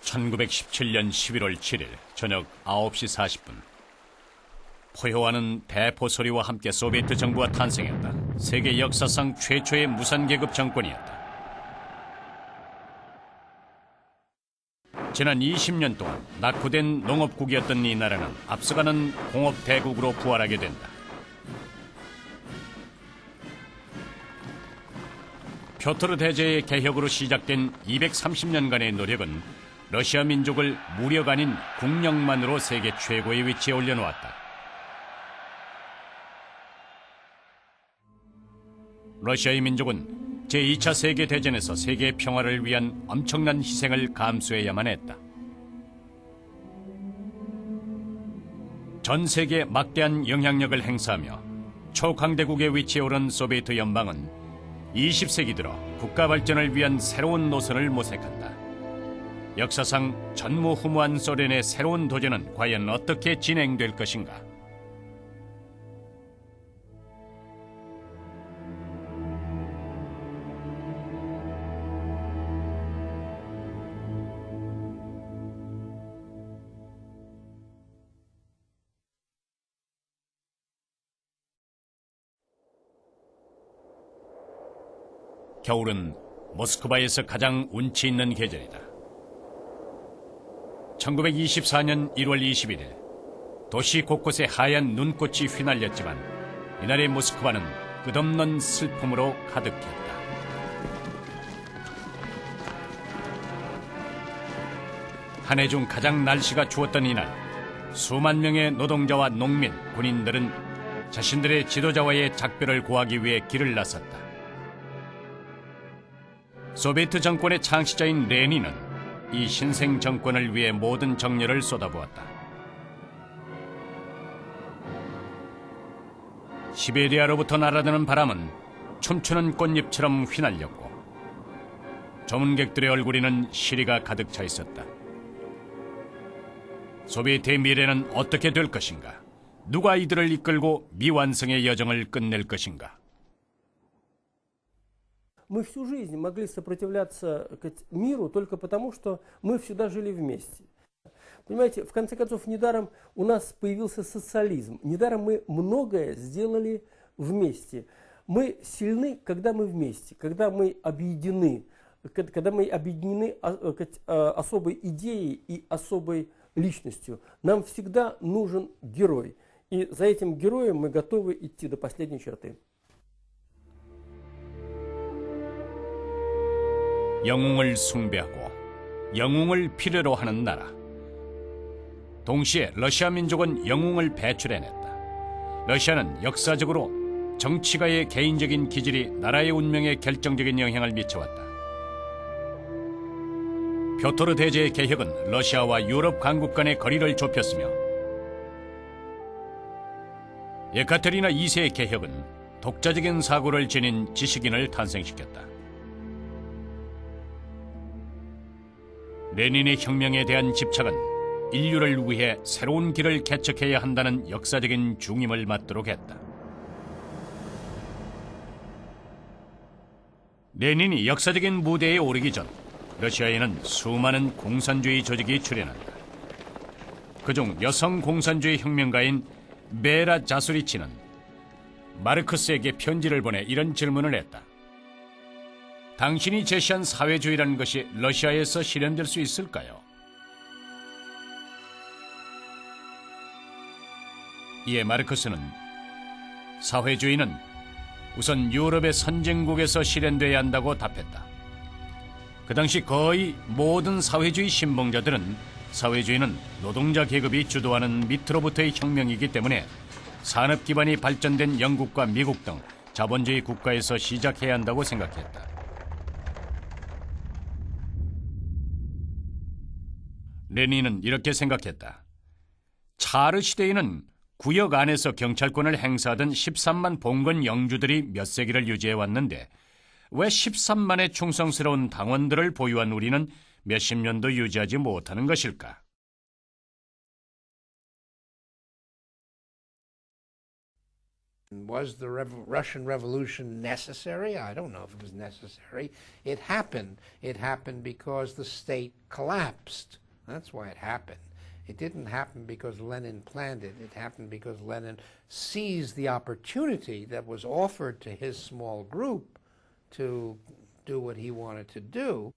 1917년 11월 7일 저녁 9시 40분 포효하는 대포 소리와 함께 소비에트 정부가 탄생했다. 세계 역사상 최초의 무산계급 정권이었다. 지난 20년 동안 낙후된 농업국이었던 이 나라는 앞서가는 공업대국으로 부활하게 된다. 표토르 대제의 개혁으로 시작된 230년간의 노력은 러시아 민족을 무력 아닌 국력만으로 세계 최고의 위치에 올려놓았다. 러시아의 민족은 제2차 세계대전에서 세계 평화를 위한 엄청난 희생을 감수해야만 했다. 전 세계에 막대한 영향력을 행사하며 초강대국의 위치에 오른 소비에트 연방은 20세기 들어 국가 발전을 위한 새로운 노선을 모색한다. 역사상 전무후무한 소련의 새로운 도전은 과연 어떻게 진행될 것인가? 겨울은 모스크바에서 가장 운치 있는 계절이다. 1924년 1월 21일 도시 곳곳에 하얀 눈꽃이 휘날렸지만 이날의 모스크바는 끝없는 슬픔으로 가득했다. 한 해 중 가장 날씨가 추웠던 이날, 수만 명의 노동자와 농민, 군인들은 자신들의 지도자와의 작별을 고하기 위해 길을 나섰다. 소비에트 정권의 창시자인 레닌은 이 신생 정권을 위해 모든 정열을 쏟아부었다. 시베리아로부터 날아드는 바람은 춤추는 꽃잎처럼 휘날렸고 조문객들의 얼굴에는 시리가 가득 차 있었다. 소비에트의 미래는 어떻게 될 것인가? 누가 이들을 이끌고 미완성의 여정을 끝낼 것인가? Мы всю жизнь могли сопротивляться миру только потому, что мы всегда жили вместе. Понимаете, в конце концов, недаром у нас появился социализм, недаром мы многое сделали вместе. Мы сильны, когда мы вместе, когда мы объединены особой идеей и особой личностью. Нам всегда нужен герой, и за этим героем мы готовы идти до последней черты. 영웅을 숭배하고 영웅을 필요로 하는 나라. 동시에 러시아 민족은 영웅을 배출해냈다. 러시아는 역사적으로 정치가의 개인적인 기질이 나라의 운명에 결정적인 영향을 미쳐왔다. 표토르 대제의 개혁은 러시아와 유럽 강국 간의 거리를 좁혔으며 예카테리나 2세의 개혁은 독자적인 사고를 지닌 지식인을 탄생시켰다. 레닌의 혁명에 대한 집착은 인류를 위해 새로운 길을 개척해야 한다는 역사적인 중임을 맡도록 했다. 레닌이 역사적인 무대에 오르기 전 러시아에는 수많은 공산주의 조직이 출현한다. 그중 여성 공산주의 혁명가인 베라 자수리치는 마르크스에게 편지를 보내 이런 질문을 했다. 당신이 제시한 사회주의라는 것이 러시아에서 실현될 수 있을까요? 이에 마르크스는 사회주의는 우선 유럽의 선진국에서 실현돼야 한다고 답했다. 그 당시 거의 모든 사회주의 신봉자들은 사회주의는 노동자 계급이 주도하는 밑으로부터의 혁명이기 때문에 산업 기반이 발전된 영국과 미국 등 자본주의 국가에서 시작해야 한다고 생각했다. 레닌은 이렇게 생각했다. 차르 시대에는 구역 안에서 경찰권을 행사하던 13만 봉건 영주들이 몇 세기를 유지해왔는데 왜 13만의 충성스러운 당원들을 보유한 우리는 몇십 년도 유지하지 못하는 것일까? Was the Russian Revolution necessary? I don't know if it was necessary. It happened. It happened because the state collapsed. That's why it happened. It didn't happen because Lenin planned it. It happened because Lenin seized the opportunity that was offered to his small group to do what he wanted to do.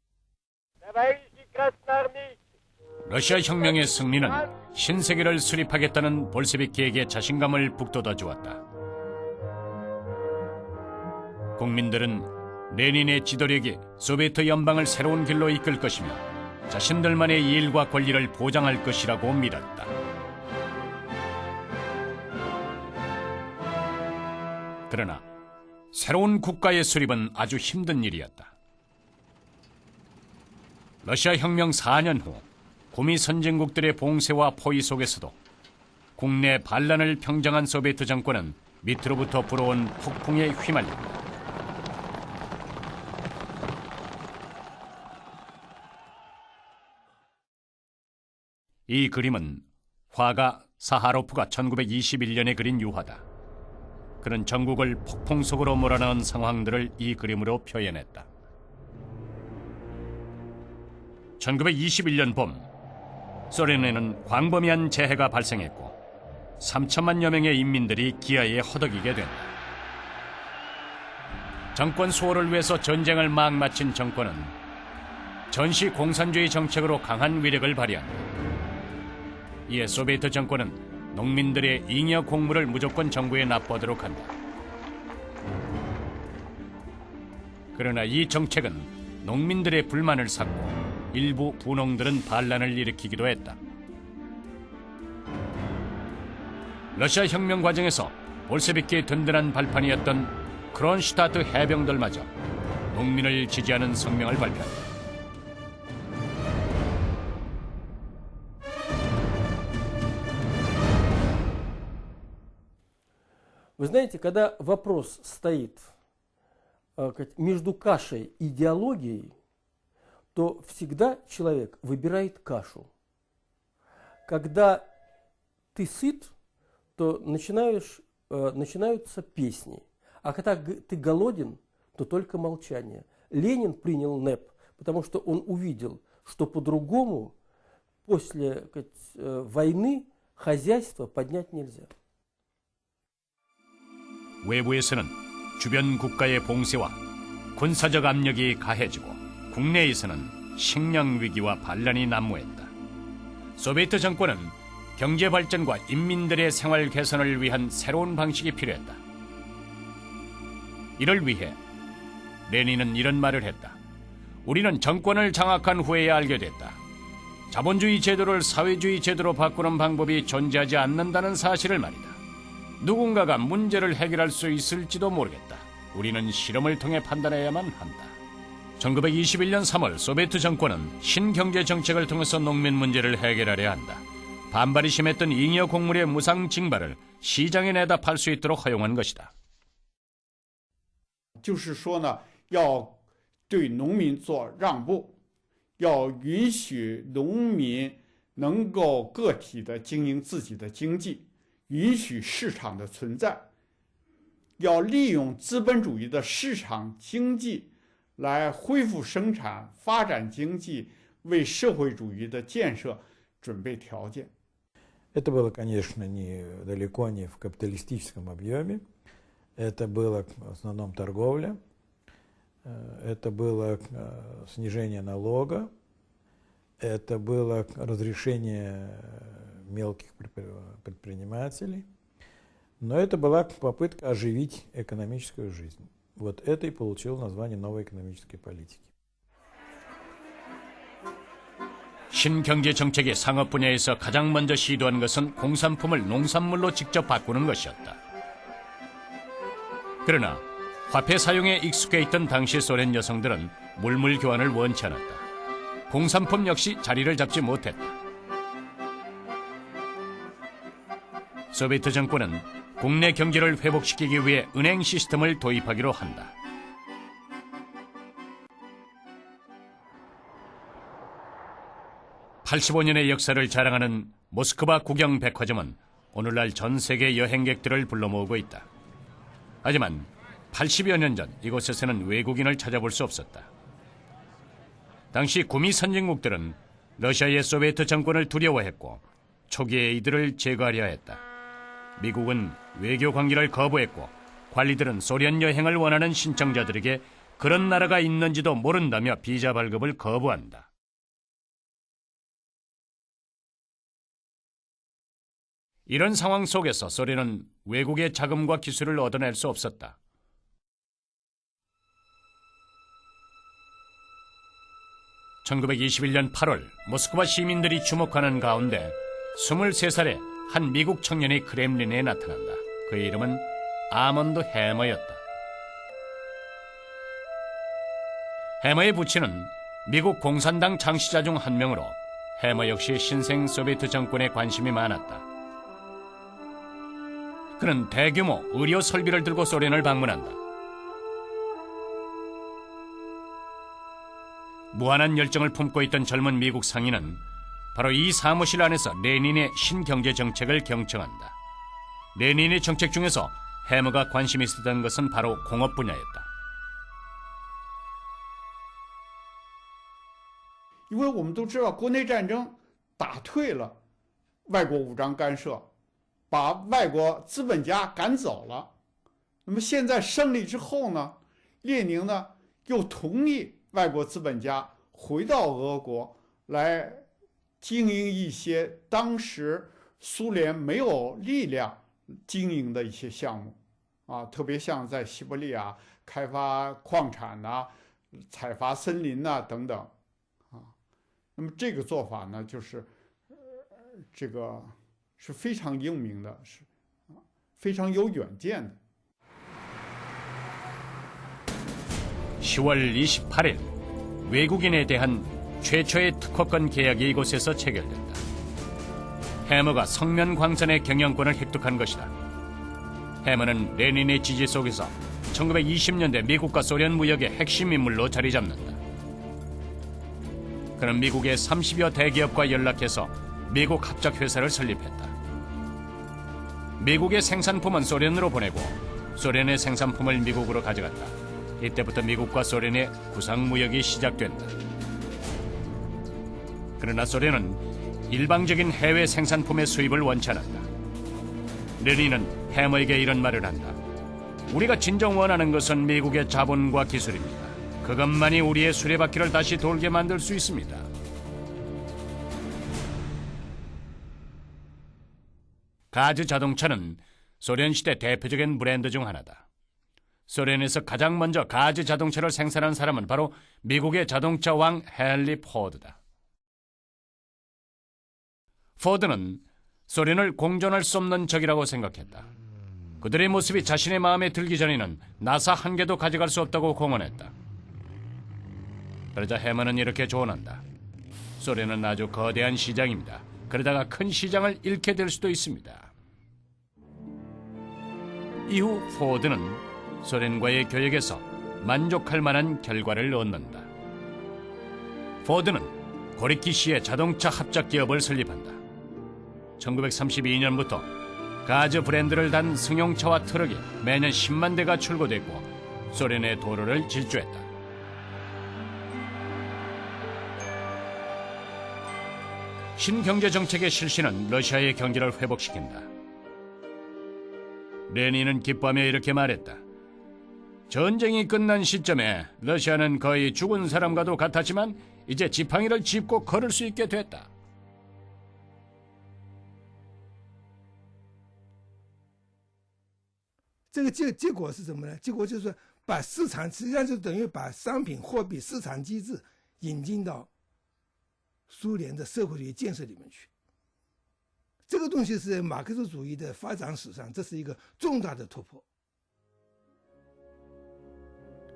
러시아 혁명의 승리는 신세계를 수립하겠다는 볼셰비키에게 자신감을 북돋아 주었다. 국민들은 레닌의 지도력이 소비에트 연방을 새로운 길로 이끌 것이며 자신들만의 일과 권리를 보장할 것이라고 믿었다. 그러나 새로운 국가의 수립은 아주 힘든 일이었다. 러시아 혁명 4년 후 구미 선진국들의 봉쇄와 포위 속에서도 국내 반란을 평정한 소비에트 정권은 밑으로부터 불어온 폭풍에 휘말린다. 이 그림은 화가 사하로프가 1921년에 그린 유화다. 그는 전국을 폭풍 속으로 몰아넣은 상황들을 이 그림으로 표현했다. 1921년 봄, 소련에는 광범위한 재해가 발생했고 3천만여 명의 인민들이 기아에 허덕이게 된다. 정권 수호를 위해서 전쟁을 막 마친 정권은 전시 공산주의 정책으로 강한 위력을 발휘한다. 이에 소비에트 정권은 농민들의 잉여 곡물을 무조건 정부에 납부하도록 한다. 그러나 이 정책은 농민들의 불만을 샀고 일부 분홍들은 반란을 일으키기도 했다. 러시아 혁명 과정에서 볼셰비키의 든든한 발판이었던 크론슈타트 해병들마저 농민을 지지하는 성명을 발표한다. Вы знаете, когда вопрос стоит между кашей и идеологией, то всегда человек выбирает кашу. Когда ты сыт, то начинаются песни. А когда ты голоден, то только молчание. Ленин принял НЭП, потому что он увидел, что по-другому после войны хозяйство поднять нельзя. 외부에서는 주변 국가의 봉쇄와 군사적 압력이 가해지고 국내에서는 식량 위기와 반란이 난무했다. 소비에트 정권은 경제 발전과 인민들의 생활 개선을 위한 새로운 방식이 필요했다. 이를 위해 레닌은 이런 말을 했다. 우리는 정권을 장악한 후에야 알게 됐다. 자본주의 제도를 사회주의 제도로 바꾸는 방법이 존재하지 않는다는 사실을 말이다. 누군가가 문제를 해결할 수 있을지도 모르겠다. 우리는 실험을 통해 판단해야만 한다. 1921년 3월 소비에트 정권은 신경제 정책을 통해서 농민 문제를 해결하려 한다. 반발이 심했던 잉여 곡물의 무상 징발을 시장에 내다 팔 수 있도록 허용한 것이다. 就是说呢，要对农民做让步，要允许农民能够个体的经营自己的经济。允许市场的存在，要利用资本主义的市场经济来恢复生产、发展经济，为社会主义的建设准备条件。Это было, конечно, далеко не в капиталистическом объеме. Это было в основном торговля. Это было снижение налога. Это было разрешение мелких предпринимателей. Но это была попытка оживить экономическую жизнь. Вот это и получило название новой экономической политики. 신경제 정책의 상업 분야에서 가장 먼저 시도한 것은 공산품을 농산물로 직접 바꾸는 것이었다. 그러나 화폐 사용에 익숙해 있던 당시 소련 여성들은 물물 교환을 원치 않았다. 공산품 역시 자리를 잡지 못했다. 소비에트 정권은 국내 경제를 회복시키기 위해 은행 시스템을 도입하기로 한다. (85년의) 역사를 자랑하는 모스크바 국영 백화점은 오늘날 전 세계 여행객들을 불러 모으고 있다. 하지만 80여 년 전 이곳에서는 외국인을 찾아볼 수 없었다. 당시 구미 선진국들은 러시아의 소비에트 정권을 두려워했고 초기에 이들을 제거하려 했다. 미국은 외교 관계를 거부했고 관리들은 소련 여행을 원하는 신청자들에게 그런 나라가 있는지도 모른다며 비자 발급을 거부한다. 이런 상황 속에서 소련은 외국의 자금과 기술을 얻어낼 수 없었다. (1921년 8월) 모스크바 시민들이 주목하는 가운데 23살의 한 미국 청년이 크렘린에 나타난다. 그의 이름은 아먼드 해머였다. 해머의 부친은 미국 공산당 창시자 중 한 명으로 해머 역시 신생 소비에트 정권에 관심이 많았다. 그는 대규모 의료 설비를 들고 소련을 방문한다. 무한한 열정을 품고 있던 젊은 미국 상인은 바로 이 사무실 안에서 레닌의 신경제 정책을 경청한다. 레닌의 정책 중에서 해머가 관심이 있었던 것은 바로 공업 분야였다. 因为我们都知道，国内战争打退了外国武装干涉，把外国资本家赶走了。那么现在胜利之后呢，列宁呢又同意外国资本家回到俄国来经营一些当时苏联没有力量经营的一些项目，特别像在西伯利亚开发矿产呐、采伐森林呐、等等。那么这个做法呢，就是这个是非常英明的，是非常有远见的。 10월 28일 외국인에 대한 최초의 특허권 계약이 이곳에서 체결된다. 해머가 성면 광산의 경영권을 획득한 것이다. 해머는 레닌의 지지 속에서 1920년대 미국과 소련 무역의 핵심 인물로 자리 잡는다. 그는 미국의 30여 대기업과 연락해서 미국 합작회사를 설립했다. 미국의 생산품은 소련으로 보내고 소련의 생산품을 미국으로 가져갔다. 이때부터 미국과 소련의 구상무역이 시작된다. 그러나 소련은 일방적인 해외 생산품의 수입을 원치 않았다. 레닌은 해머에게 이런 말을 한다. 우리가 진정 원하는 것은 미국의 자본과 기술입니다. 그것만이 우리의 수레바퀴를 다시 돌게 만들 수 있습니다. 가즈 자동차는 소련 시대 대표적인 브랜드 중 하나다. 소련에서 가장 먼저 가즈 자동차를 생산한 사람은 바로 미국의 자동차 왕 헨리 포드다. 포드는 소련을 공존할 수 없는 적이라고 생각했다. 그들의 모습이 자신의 마음에 들기 전에는 나사 한 개도 가져갈 수 없다고 공언했다. 그러자 해머는 이렇게 조언한다. 소련은 아주 거대한 시장입니다. 그러다가 큰 시장을 잃게 될 수도 있습니다. 이후 포드는 소련과의 교역에서 만족할 만한 결과를 얻는다. 포드는 고리키시의 자동차 합작 기업을 설립한다. 1932년부터 가즈 브랜드를 단 승용차와 트럭이 매년 10만 대가 출고됐고 소련의 도로를 질주했다. 신경제 정책의 실시는 러시아의 경제를 회복시킨다. 레닌은 기뻐하며 이렇게 말했다. 전쟁이 끝난 시점에 러시아는 거의 죽은 사람과도 같았지만 이제 지팡이를 짚고 걸을 수 있게 됐다. 这个结果是什么呢？结果就是把市场实际上就等于把商品货币市场机制引进到苏联的社会主义建设里面去。这个东西是马克思主义的发展史上，这是一个重大的突破。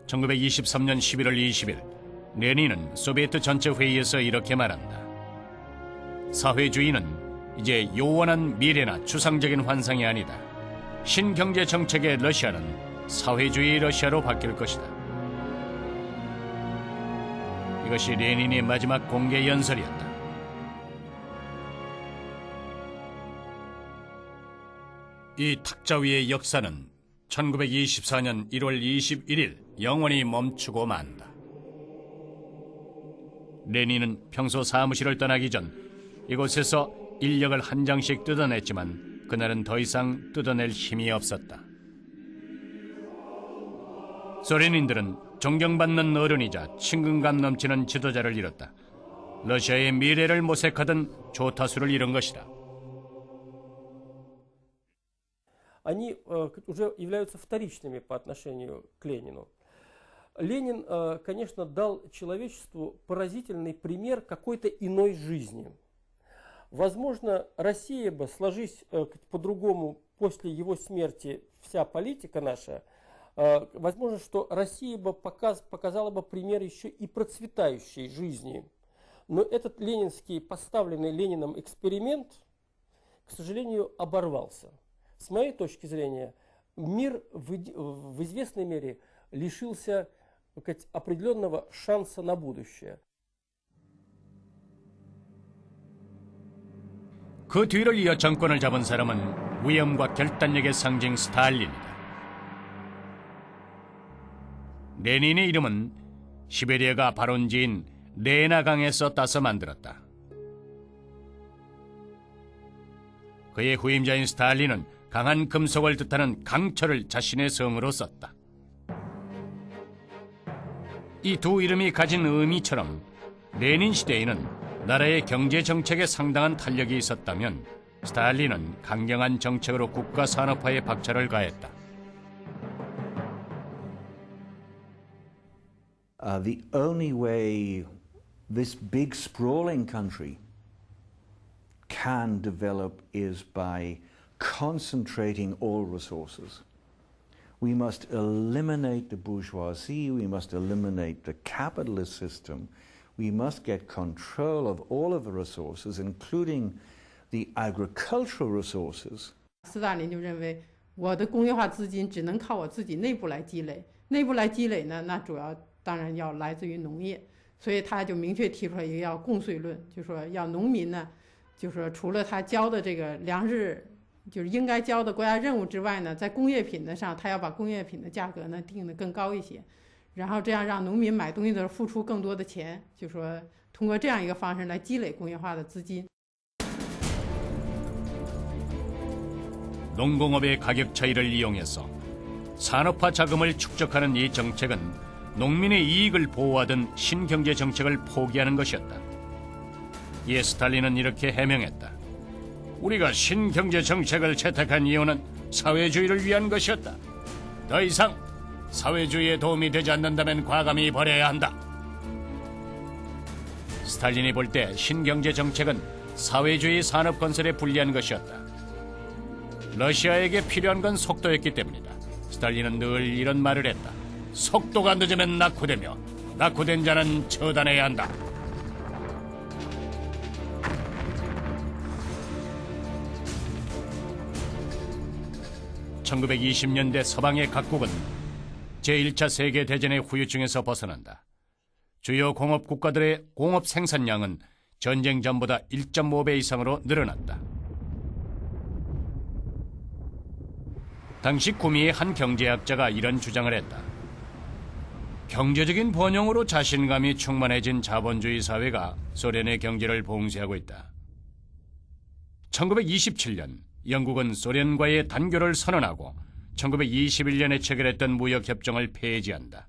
1923년 11월 20일 레닌은 소비에트 전체 회의에서 이렇게 말한다. 사회주의는 이제 요원한 미래나 추상적인 환상이 아니다. 신경제 정책의 러시아는 사회주의 러시아로 바뀔 것이다. 이것이 레닌의 마지막 공개 연설이었다. 이 탁자 위의 역사는 1924년 1월 21일 영원히 멈추고 만다. 레닌은 평소 사무실을 떠나기 전 이곳에서 인력을 한 장씩 뜯어냈지만 그날은 더 이상 뜯어낼 힘이 없었다. 소련인들은 존경받는 어른이자 친근감 넘치는 지도자를 잃었다. 러시아의 미래를 모색하던 조타수를 잃은 것이다. Они уже являются вторичными по отношению к Ленину. Ленин, конечно, дал человечеству поразительный пример какой-то иной жизни. Возможно, Россия бы, сложись по-другому после его смерти вся политика наша, возможно, что Россия бы показала бы пример еще и процветающей жизни. Но этот ленинский, поставленный Лениным эксперимент, к сожалению, оборвался. С моей точки зрения, мир в известной мере лишился определенного шанса на будущее. 그 뒤를 이어 정권을 잡은 사람은 위엄과 결단력의 상징 스탈린이다. 레닌의 이름은 시베리아가 발원지인 레나강에서 따서 만들었다. 그의 후임자인 스탈린은 강한 금속을 뜻하는 강철을 자신의 성으로 썼다. 이 두 이름이 가진 의미처럼 레닌 시대에는 나라의 경제 정책에 상당한 탄력이 있었다면 스탈린은 강경한 정책으로 국가 산업화에 박차를 가했다. The only way this big sprawling country can develop is by concentrating all resources. We must eliminate the bourgeoisie, we must eliminate the capitalist system, we must get control of all of the resources, including the agricultural resources. 斯大林就认为，我的工业化资金只能靠我自己内部来积累，内部来积累呢，那主要当然要来自于农业，所以他就明确提出了一个要共税论，就说要农民呢，就说除了他交的这个粮食就是应该交的国家任务之外呢，在工业品的上，他要把工业品的价格呢定得更高一些，然后这样让农民买东西的时候付出更多的钱，就说通过这样一个方式来积累工业化的资金。 농공업의 가격 차이를 이용해서 산업화 자금을 축적하는 이 정책은 농민의 이익을 보호하던 신경제 정책을 포기하는 것이었다. 이에 스탈린은 이렇게 해명했다. 우리가 신경제 정책을 채택한 이유는 사회주의를 위한 것이었다. 더 이상 사회주의에 도움이 되지 않는다면 과감히 버려야 한다. 스탈린이 볼 때 신경제 정책은 사회주의 산업 건설에 불리한 것이었다. 러시아에게 필요한 건 속도였기 때문이다. 스탈린은 늘 이런 말을 했다. 속도가 늦으면 낙후되며 낙후된 자는 처단해야 한다. (1920년대) 서방의 각국은 제1차 세계대전의 후유증에서 벗어난다. 주요 공업 국가들의 공업 생산량은 전쟁 전보다 1.5배 이상으로 늘어났다. 당시 구미의 한 경제학자가 이런 주장을 했다. 경제적인 번영으로 자신감이 충만해진 자본주의 사회가 소련의 경제를 봉쇄하고 있다. 1927년 영국은 소련과의 단교를 선언하고 1921년에 체결했던 무역협정을 폐지한다.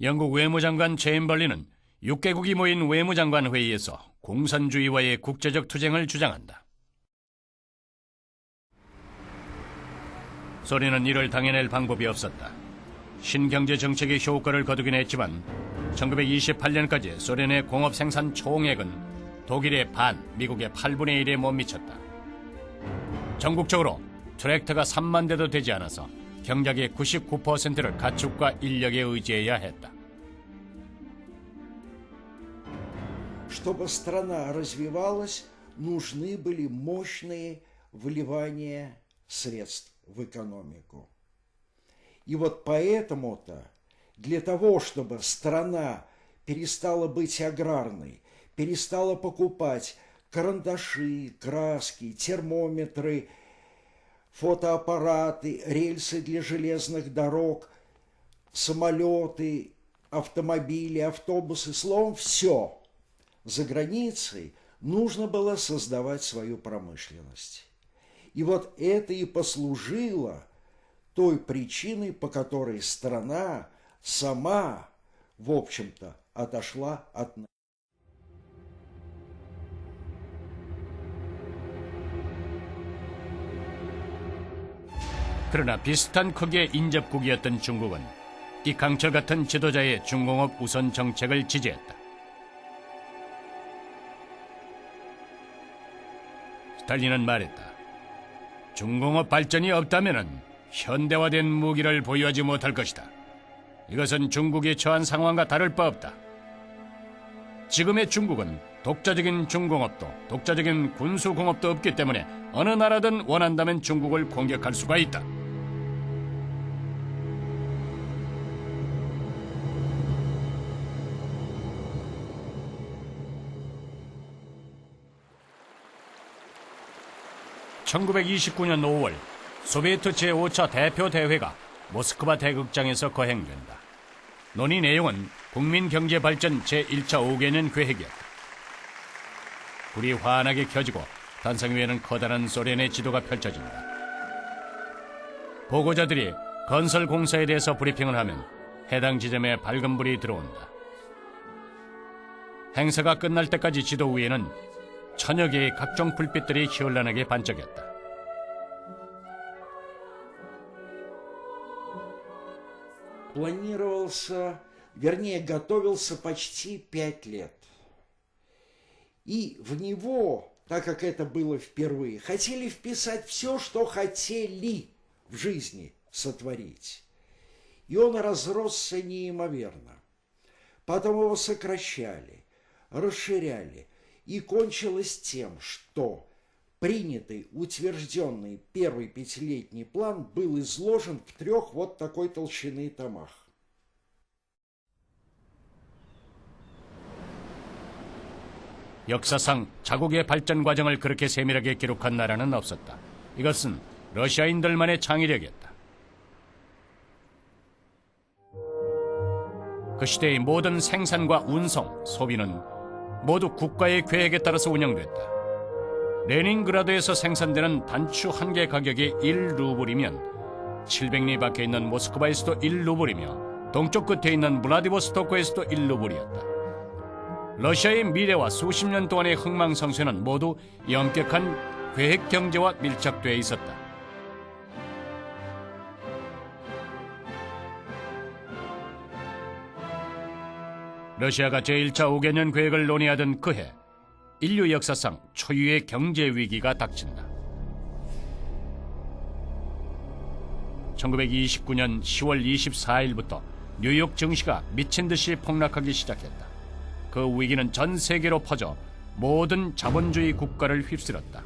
영국 외무장관 체인벌린은 6개국이 모인 외무장관 회의에서 공산주의와의 국제적 투쟁을 주장한다. 소련은 이를 당해낼 방법이 없었다. 신경제 정책의 효과를 거두긴 했지만 1928년까지 소련의 공업 생산 총액은 독일의 반, 미국의 8분의 1에 못 미쳤다. 전국적으로 트랙터가 3만 대도 되지 않아서 경작의 99%를 가축과 인력에 의지해야 했다. Чтобы страна развивалась, нужны были мощные вливания средств в экономику. И вот поэтому-то для того, чтобы страна перестала быть аграрной, перестала покупать карандаши, краски, термометры, фотоаппараты, рельсы для железных дорог, самолеты, автомобили, автобусы, словом, все. За границей нужно было создавать свою промышленность. И вот это и послужило той причиной, по которой страна сама, в общем-то, отошла от нас. 그러나 비슷한 크기의 인접국이었던 중국은 이 강철 같은 지도자의 중공업 우선 정책을 지지했다. 스탈린은 말했다. 중공업 발전이 없다면 현대화된 무기를 보유하지 못할 것이다. 이것은 중국이 처한 상황과 다를 바 없다. 지금의 중국은 독자적인 중공업도 독자적인 군수공업도 없기 때문에 어느 나라든 원한다면 중국을 공격할 수가 있다. (1929년 5월) 소비에트 제5차 대표 대회가 모스크바 대극장에서 거행된다. 논의 내용은 국민경제발전 제1차 5개년 계획이었다. 불이 환하게 켜지고 단상 위에는 커다란 소련의 지도가 펼쳐진다. 보고자들이 건설 공사에 대해서 브리핑을 하면 해당 지점에 밝은 불이 들어온다. 행사가 끝날 때까지 지도 위에는 천여 개의 각종 불빛들이 현란하게 반짝였다. Планировался, вернее, готовился почти 5 лет. И в него, так как это было впервые, хотели вписать все, что хотели в жизни сотворить. И он разросся неимоверно. Потом его сокращали, расширяли. И кончилось тем, что принятый, утвержденный первый 5-летний план был изложен в 3 вот такой толщины томах. 역사상 자국의 발전 과정을 그렇게 세밀하게 기록한 나라는 없었다. 이것은 러시아인들만의 창의력이었다. 그 시대의 모든 생산과 운송, 소비는 모두 국가의 계획에 따라서 운영됐다. 레닌그라드에서 생산되는 단추 한 개 가격이 1루블이면 700리 밖에 있는 모스크바에서도 1루블이며 동쪽 끝에 있는 블라디보스토크에서도 1루블이었다. 러시아의 미래와 수십 년 동안의 흥망성쇠는 모두 엄격한 계획 경제와 밀착되어 있었다. 러시아가 제1차 5개년 계획을 논의하던 그해 인류 역사상 초유의 경제 위기가 닥친다. 1929년 10월 24일부터 뉴욕 증시가 미친 듯이 폭락하기 시작했다. 그 위기는 전 세계로 퍼져 모든 자본주의 국가를 휩쓸었다.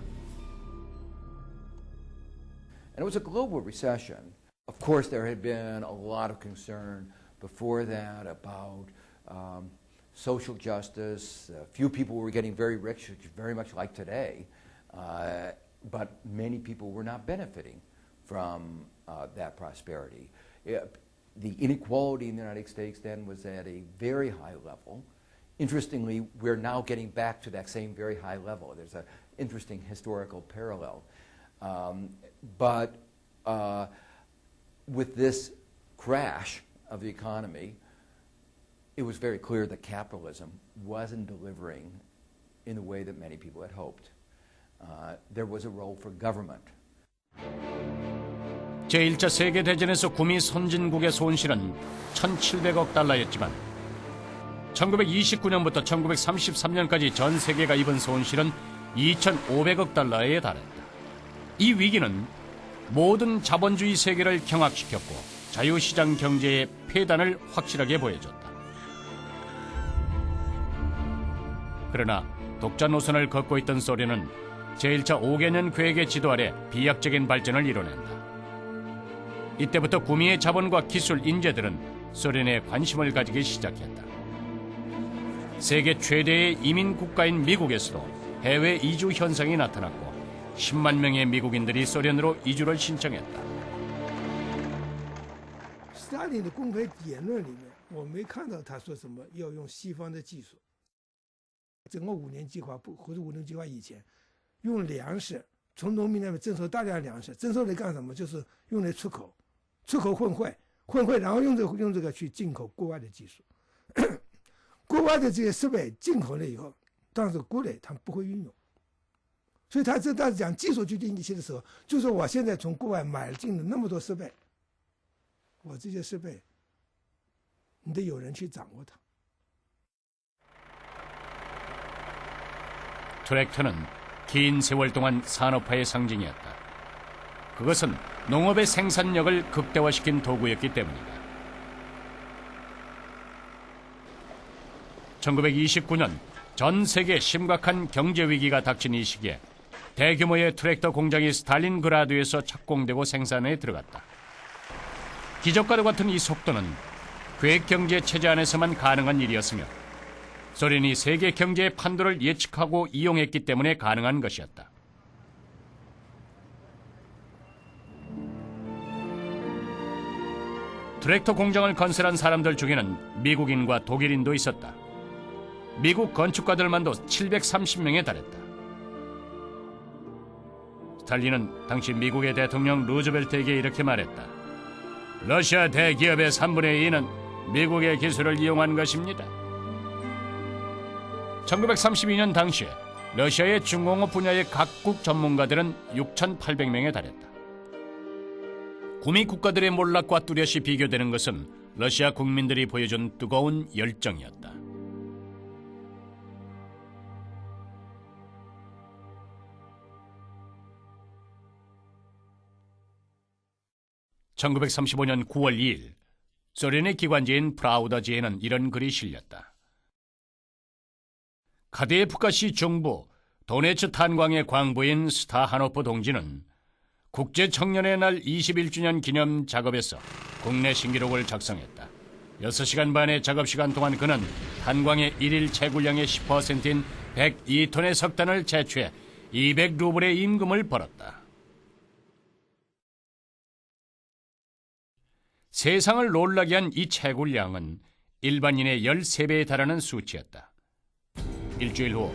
And it was a global recession. Of course, there had been a lot of concern before that about social justice. Few people were getting very rich, very much like today, but many people were not benefiting from that prosperity. The inequality in the United States then was at a very high level. Interestingly, we're now getting back to that same very high level. There's an interesting historical parallel. But with this crash of the economy, it was very clear that capitalism wasn't delivering in the way that many people had hoped. There was a role for government. 제1차 세계대전에서 구미 선진국의 손실은 1,700억 달러였지만 1929년부터 1933년까지 전 세계가 입은 손실은 2,500억 달러에 달했다. 이 위기는 모든 자본주의 세계를 경악시켰고 자유시장 경제의 폐단을 확실하게 보여줬다. 그러나 독자 노선을 걷고 있던 소련은 제1차 5개년 계획의 지도 아래 비약적인 발전을 이뤄낸다. 이때부터 구미의 자본과 기술, 인재들은 소련에 관심을 가지기 시작했다. 세계 최대의 이민 국가인 미국에서도 해외 이주 현상이 나타났고 10만 명의 미국인들이 소련으로 이주를 신청했다. 斯大林的公开言论里面，我没看到他说什么要用西方的技术。整个5年计划或者5年计划以前，用粮食从农民那边征收大量粮食，征收来干什么？就是用来出口，出口混汇，然后用这个去进口国外的技术。国外的这些设备进口了以后，但是国内他们不会运用，所以他讲技术决定一切的时候，就说我现在从国外买进了那么多设备，我这些设备，你得有人去掌握它。 트랙터는 긴 세월 동안 산업화의 상징이었다. 그것은 농업의 생산력을 극대화시킨 도구였기 때문이다. 1929년 전 세계 심각한 경제 위기가 닥친 이 시기에 대규모의 트랙터 공장이 스탈린그라드에서 착공되고 생산에 들어갔다. 기적과도 같은 이 속도는 계획경제 체제 안에서만 가능한 일이었으며 소련이 세계 경제의 판도를 예측하고 이용했기 때문에 가능한 것이었다. 트랙터 공장을 건설한 사람들 중에는 미국인과 독일인도 있었다. 미국 건축가들만도 730명에 달했다. 스탈린은 당시 미국의 대통령 루즈벨트에게 이렇게 말했다. 러시아 대기업의 3분의 2는 미국의 기술을 이용한 것입니다. 1932년 당시에 러시아의 중공업 분야의 각국 전문가들은 6,800명에 달했다. 구미 국가들의 몰락과 뚜렷이 비교되는 것은 러시아 국민들이 보여준 뜨거운 열정이었다. (1935년 9월 2일) 소련의 기관지인 프라우다지에는 이런 글이 실렸다. 카드예프카시 중부 도네츠 탄광의 광부인 스타하노프 동지는 국제청년의 날 21주년 기념 작업에서 국내 신기록을 작성했다. 6시간 반의 작업시간 동안 그는 탄광의 1일 채굴량의 10%인 102톤의 석탄을 채취해 200루블의 임금을 벌었다. 세상을 놀라게 한 이 채굴량은 일반인의 13배에 달하는 수치였다. 일주일 후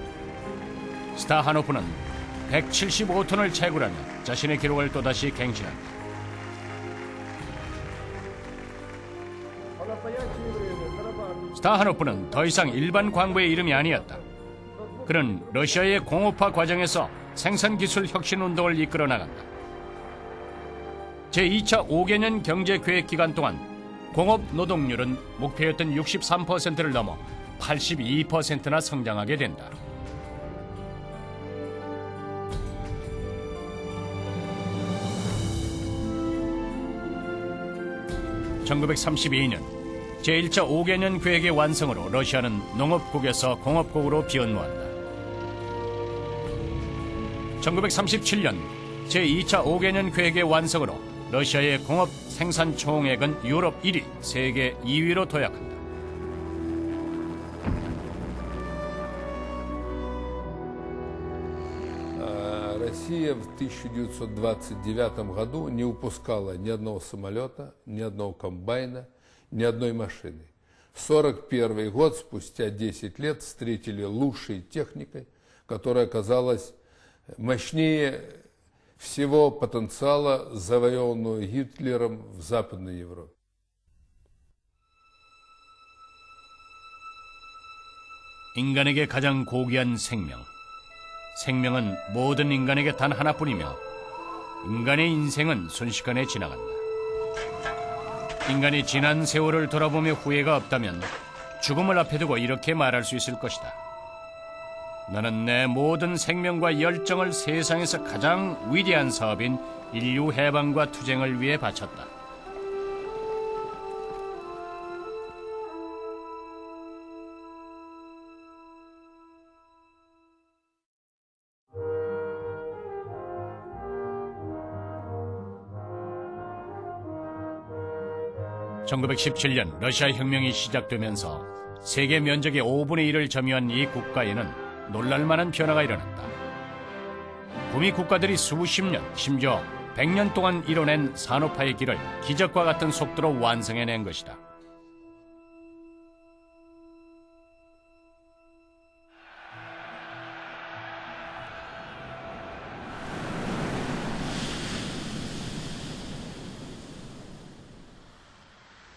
스타하노프는 175톤을 채굴하며 자신의 기록을 또다시 갱신한다. 스타하노프는 더 이상 일반 광부의 이름이 아니었다. 그는 러시아의 공업화 과정에서 생산기술 혁신운동을 이끌어 나간다. 제2차 5개년 경제계획 기간 동안 공업 노동률은 목표였던 63%를 넘어 82%나 성장하게 된다. (1932년) 제1차 5개년 계획의 완성으로 러시아는 농업국에서 공업국으로 변모한다. 1937년 제2차 5개년 계획의 완성으로 러시아의 공업 생산 총액은 유럽 1위, 세계 2위로 도약한다. Россия в 1929 году не выпускала ни одного самолета, ни одного комбайна, ни одной машины. В 1941 год, спустя 10 лет, встретили лучшей техникой, которая оказалась мощнее всего потенциала, завоеванного Гитлером в Западной Европе. 인간에게 가장 고귀한 생명. 생명은 모든 인간에게 단 하나뿐이며 인간의 인생은 순식간에 지나간다. 인간이 지난 세월을 돌아보며 후회가 없다면 죽음을 앞에 두고 이렇게 말할 수 있을 것이다. 나는 내 모든 생명과 열정을 세상에서 가장 위대한 사업인 인류 해방과 투쟁을 위해 바쳤다. (1917년) 러시아 혁명이 시작되면서 세계 면적의 5분의 1을 점유한 이 국가에는 놀랄만한 변화가 일어났다. 북미 국가들이 수십 년, 심지어 100년 동안 이뤄낸 산업화의 길을 기적과 같은 속도로 완성해낸 것이다.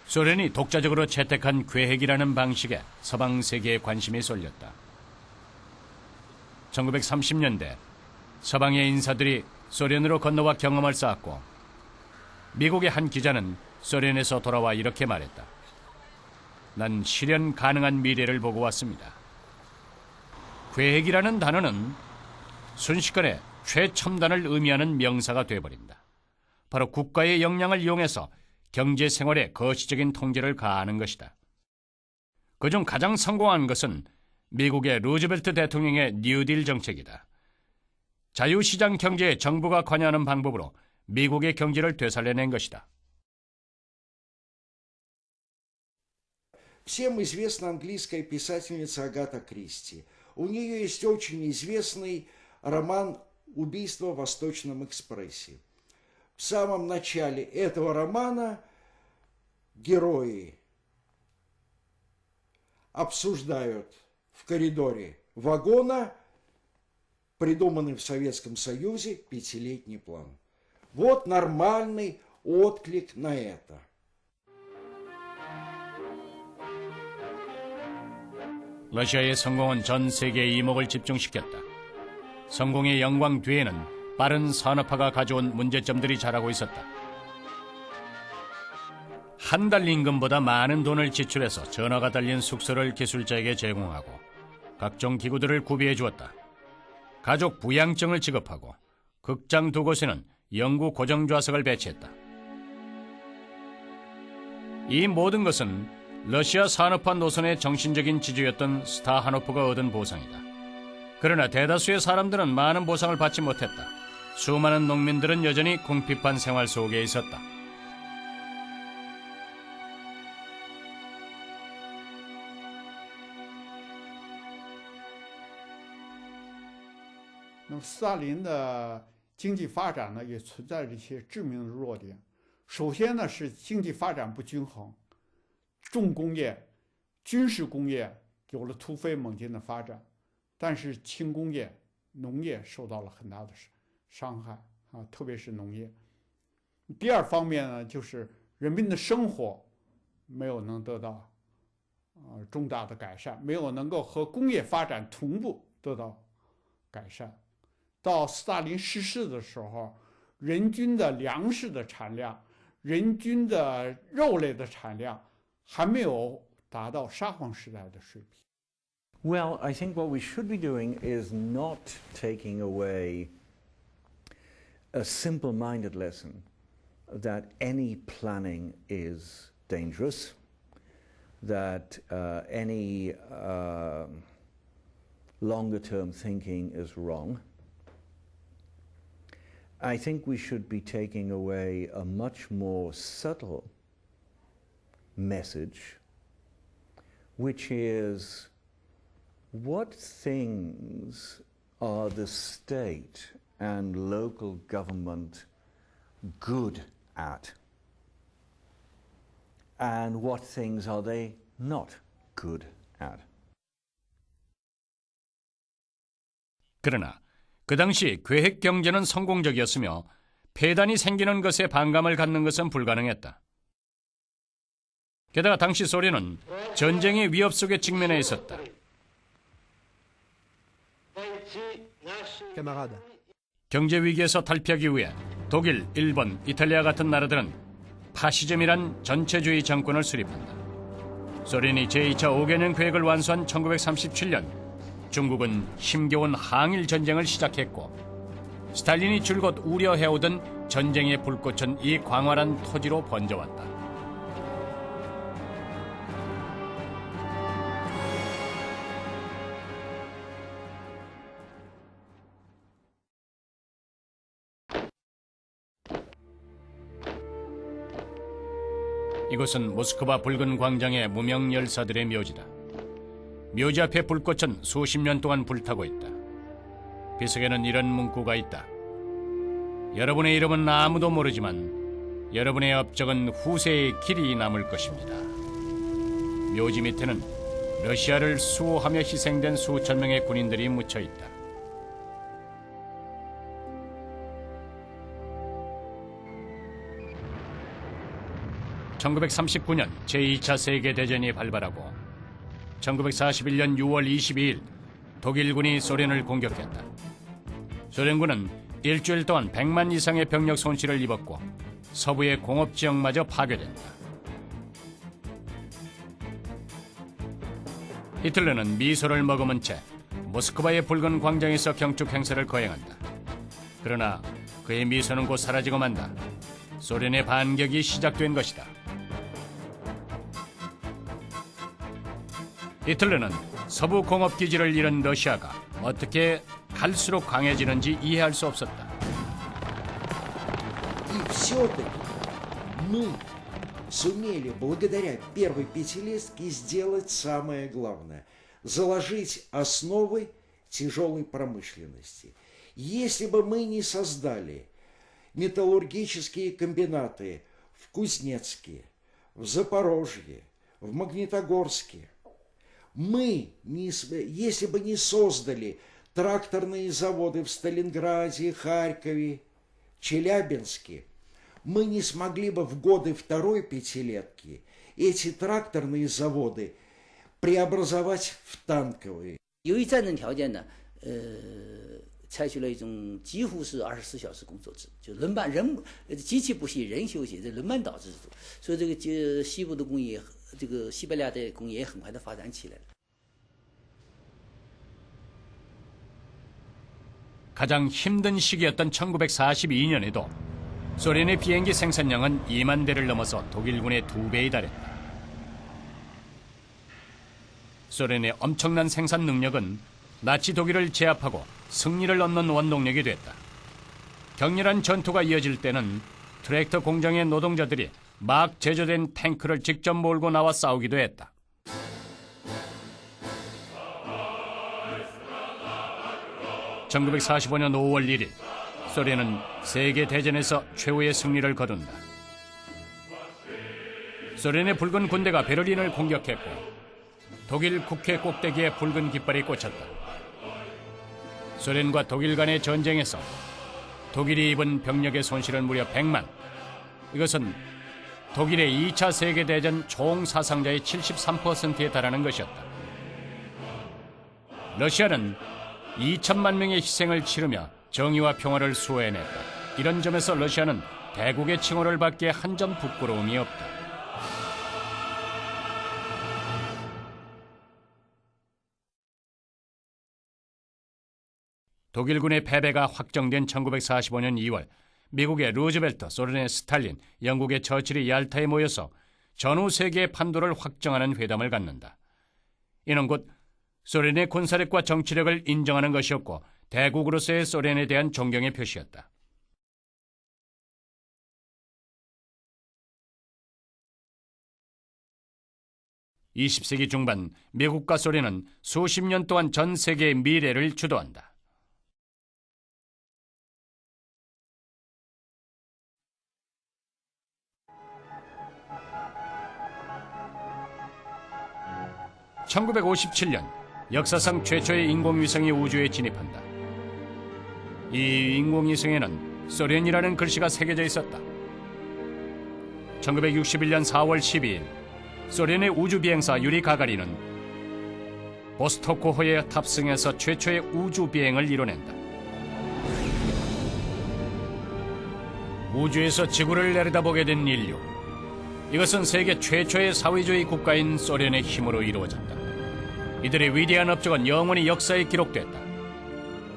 소련이 독자적으로 채택한 계획이라는 방식에 서방 세계의 관심이 쏠렸다. 1930년대 서방의 인사들이 소련으로 건너와 경험을 쌓았고 미국의 한 기자는 소련에서 돌아와 이렇게 말했다. 난 실현 가능한 미래를 보고 왔습니다. 계획이라는 단어는 순식간에 최첨단을 의미하는 명사가 되어버린다. 바로 국가의 역량을 이용해서 경제 생활에 거시적인 통제를 가하는 것이다. 그중 가장 성공한 것은 미국의 루즈벨트 대통령의 뉴딜 정책이다. 자유시장 경제에 정부가 관여하는 방법으로 미국의 경제를 되살려낸 것이다. Всем известна английская писательница Агата Кристи. У нее есть очень известный роман «Убийство в Восточном экспрессе». В самом начале этого романа герои обсуждают в коридоре вагона придуманный в Советском Союзе 5-летний план. Вот нормальный отклик на это. 러시아의 성공은 전 세계의 이목을 집중시켰다. 성공의 영광 뒤에는 빠른 산업화가 가져온 문제점들이 자라고 있었다. 한 달 임금보다 많은 돈을 지출해서 전화가 달린 숙소를 기술자에게 제공하고 각종 기구들을 구비해 주었다. 가족 부양증을 지급하고 극장 두 곳에는 영구 고정 좌석을 배치했다. 이 모든 것은 러시아 산업화 노선의 정신적인 지주였던 스타하노프가 얻은 보상이다. 그러나 대다수의 사람들은 많은 보상을 받지 못했다. 수많은 농민들은 여전히 궁핍한 생활 속에 있었다.斯大林的经济发展呢，也存在着一些致命的弱点。首先呢，是经济发展不均衡，重工业、军事工业有了突飞猛进的发展，但是轻工业、农业受到了很大的伤害啊，特别是农业。第二方面呢，就是人民的生活没有能得到重大的改善，没有能够和工业发展同步得到改善。到斯大林逝世的时候，人均的粮食的产量、人均的肉类的产量还没有达到沙皇时代的水平。Well, I think what we should be doing is not taking away a simple-minded lesson that any planning is dangerous, that any longer-term thinking is wrong. I think we should be taking away a much more subtle message, which is what things are the state and local government good at, and what things are they not good at. 그러나 그 당시 계획 경제는 성공적이었으며 폐단이 생기는 것에 반감을 갖는 것은 불가능했다. 게다가 당시 소련은 전쟁의 위협 속에 직면해 있었다. 경제 위기에서 탈피하기 위해 독일, 일본, 이탈리아 같은 나라들은 파시즘이란 전체주의 정권을 수립한다. 소련이 제2차 5개년 계획을 완수한 1937년 중국은 힘겨운 항일 전쟁을 시작했고 스탈린이 줄곧 우려해오던 전쟁의 불꽃은 이 광활한 토지로 번져왔다. 이곳은 모스크바 붉은 광장의 무명 열사들의 묘지다. 묘지 앞의 불꽃은 수십 년 동안 불타고 있다. 비석에는 이런 문구가 있다. 여러분의 이름은 아무도 모르지만 여러분의 업적은 후세에 길이 남을 것입니다. 묘지 밑에는 러시아를 수호하며 희생된 수천 명의 군인들이 묻혀 있다. (1939년) 제2차 세계대전이 발발하고 1941년 6월 22일 독일군이 소련을 공격했다. 소련군은 일주일 동안 100만 이상의 병력 손실을 입었고 서부의 공업지역마저 파괴된다. 히틀러는 미소를 머금은 채 모스크바의 붉은 광장에서 경축 행사를 거행한다. 그러나 그의 미소는 곧 사라지고 만다. 소련의 반격이 시작된 것이다. 히틀러는 서부 공업기지를 잃은 러시아가 어떻게 갈수록 강해지는지 이해할 수 없었다. И все-таки мы сумели благодаря первой пятилетке сделать самое главное – заложить основы тяжелой промышленности. Если бы мы не создали металлургические комбинаты в Кузнецке, в Запорожье, в Магнитогорске, если бы не создали тракторные заводы в Сталинграде, Харькове, Челябинске, мы не смогли бы в годы второй пятилетки эти тракторные заводы преобразовать в танковые. 由于战争条件呢，采取了一种几乎是24小时工作制，就机器不息，人休息，这轮班导制制度，所以这个西部的工业，这个西伯利亚的工业也很快的发展起来了。 가장 힘든 시기였던 1942년에도 소련의 비행기 생산량은 2만 대를 넘어서 독일군의 2배에 달했다. 소련의 엄청난 생산 능력은 나치 독일을 제압하고 승리를 얻는 원동력이 됐다. 격렬한 전투가 이어질 때는 트랙터 공장의 노동자들이 막 제조된 탱크를 직접 몰고 나와 싸우기도 했다. (1945년 5월 1일) 소련은 세계대전에서 최후의 승리를 거둔다. 소련의 붉은 군대가 베를린을 공격했고 독일 국회 꼭대기에 붉은 깃발이 꽂혔다. 소련과 독일 간의 전쟁에서 독일이 입은 병력의 손실은 무려 100만. 이것은 독일의 2차 세계대전 총 사상자의 73%에 달하는 것이었다. 러시아는 2천만 명의 희생을 치르며 정의와 평화를 수호해냈다. 이런 점에서 러시아는 대국의 칭호를 받기에 한 점 부끄러움이 없다. 독일군의 패배가 확정된 1945년 2월 미국의 루즈벨트, 소련의 스탈린, 영국의 처칠이 얄타에 모여서 전후 세계의 판도를 확정하는 회담을 갖는다. 이는 곧 소련의 군사력과 정치력을 인정하는 것이었고 대국으로서의 소련에 대한 존경의 표시였다. (20세기) 중반 미국과 소련은 수십 년 동안 전 세계의 미래를 주도한다. (1957년) 역사상 최초의 인공위성이 우주에 진입한다. 이 인공위성에는 소련이라는 글씨가 새겨져 있었다. 1961년 4월 12일 소련의 우주비행사 유리 가가린은 보스토크호에 탑승해서 최초의 우주비행을 이뤄낸다. 우주에서 지구를 내려다보게 된 인류. 이것은 세계 최초의 사회주의 국가인 소련의 힘으로 이루어졌다. 이들의 위대한 업적은 영원히 역사에 기록됐다.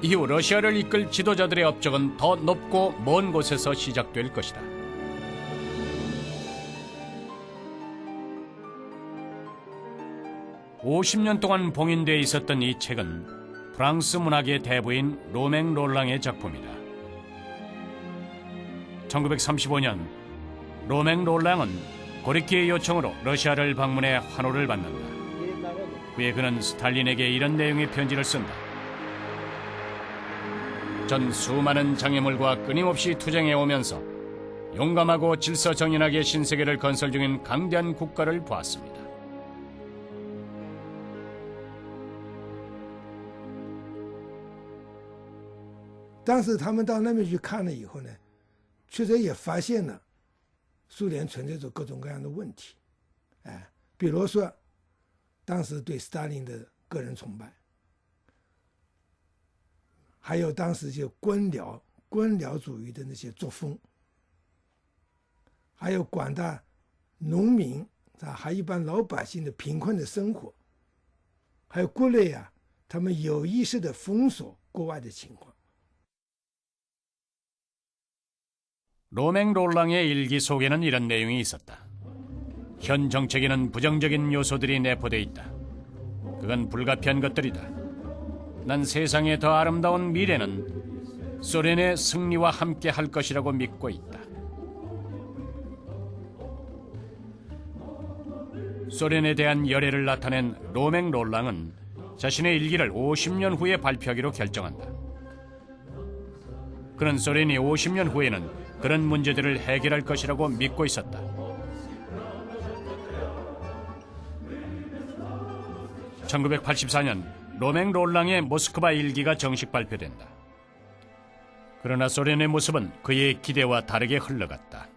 이후 러시아를 이끌 지도자들의 업적은 더 높고 먼 곳에서 시작될 것이다. (50년) 동안 봉인되어 있었던 이 책은 프랑스 문학의 대부인 로맹 롤랑의 작품이다. 1935년 로맹 롤랑은 고리키의 요청으로 러시아를 방문해 환호를 받는다. 그에 그는 스탈린에게 이런 내용의 편지를 쓴다. 전 수많은 장애물과 끊임없이 투쟁해 오면서 용감하고 질서정연하게 신세계를 건설 중인 강대한 국가를 보았습니다. 当时他们到那边去看了以后呢，确实也发现了苏联存在着各种各样的问题，比如说当时对斯大林的个人崇拜，还有当时就官僚主义的那些作风，还有广大农民还有一般老百姓的贫困的生活，还有国内他们有意识的封锁国外的情况。 로맹 롤랑의 일기 속에는 이런 내용이 있었다. 현 정책에는 부정적인 요소들이 내포되어 있다. 그건 불가피한 것들이다. 난 세상의 더 아름다운 미래는 소련의 승리와 함께 할 것이라고 믿고 있다. 소련에 대한 열애를 나타낸 로맹 롤랑은 자신의 일기를 50년 후에 발표하기로 결정한다. 그는 소련이 50년 후에는 그런 문제들을 해결할 것이라고 믿고 있었다. (1984년) 로맹 롤랑의 모스크바 일기가 정식 발표된다. 그러나 소련의 모습은 그의 기대와 다르게 흘러갔다.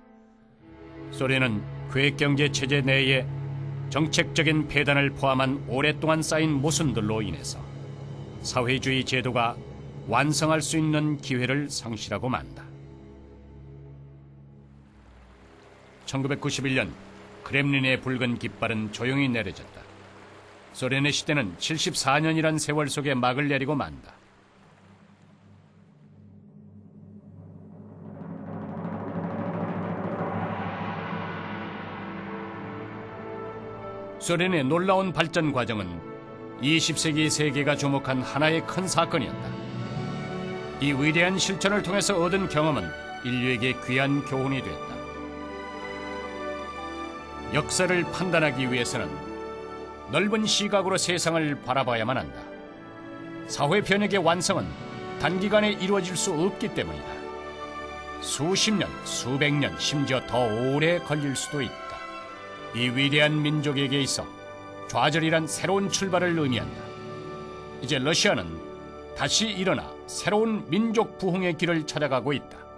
소련은 계획경제 체제 내에 정책적인 폐단을 포함한 오랫동안 쌓인 모순들로 인해서 사회주의 제도가 완성할 수 있는 기회를 상실하고 만다. 1991년 크렘린의 붉은 깃발은 조용히 내려졌다. 소련의 시대는 74년이란 세월 속에 막을 내리고 만다. 소련의 놀라운 발전 과정은 20세기 세계가 주목한 하나의 큰 사건이었다. 이 위대한 실천을 통해서 얻은 경험은 인류에게 귀한 교훈이 됐다. 역사를 판단하기 위해서는 넓은 시각으로 세상을 바라봐야만 한다. 사회 변혁의 완성은 단기간에 이루어질 수 없기 때문이다. 수십 년, 수백 년, 심지어 더 오래 걸릴 수도 있다. 이 위대한 민족에게 있어 좌절이란 새로운 출발을 의미한다. 이제 러시아는 다시 일어나 새로운 민족 부흥의 길을 찾아가고 있다.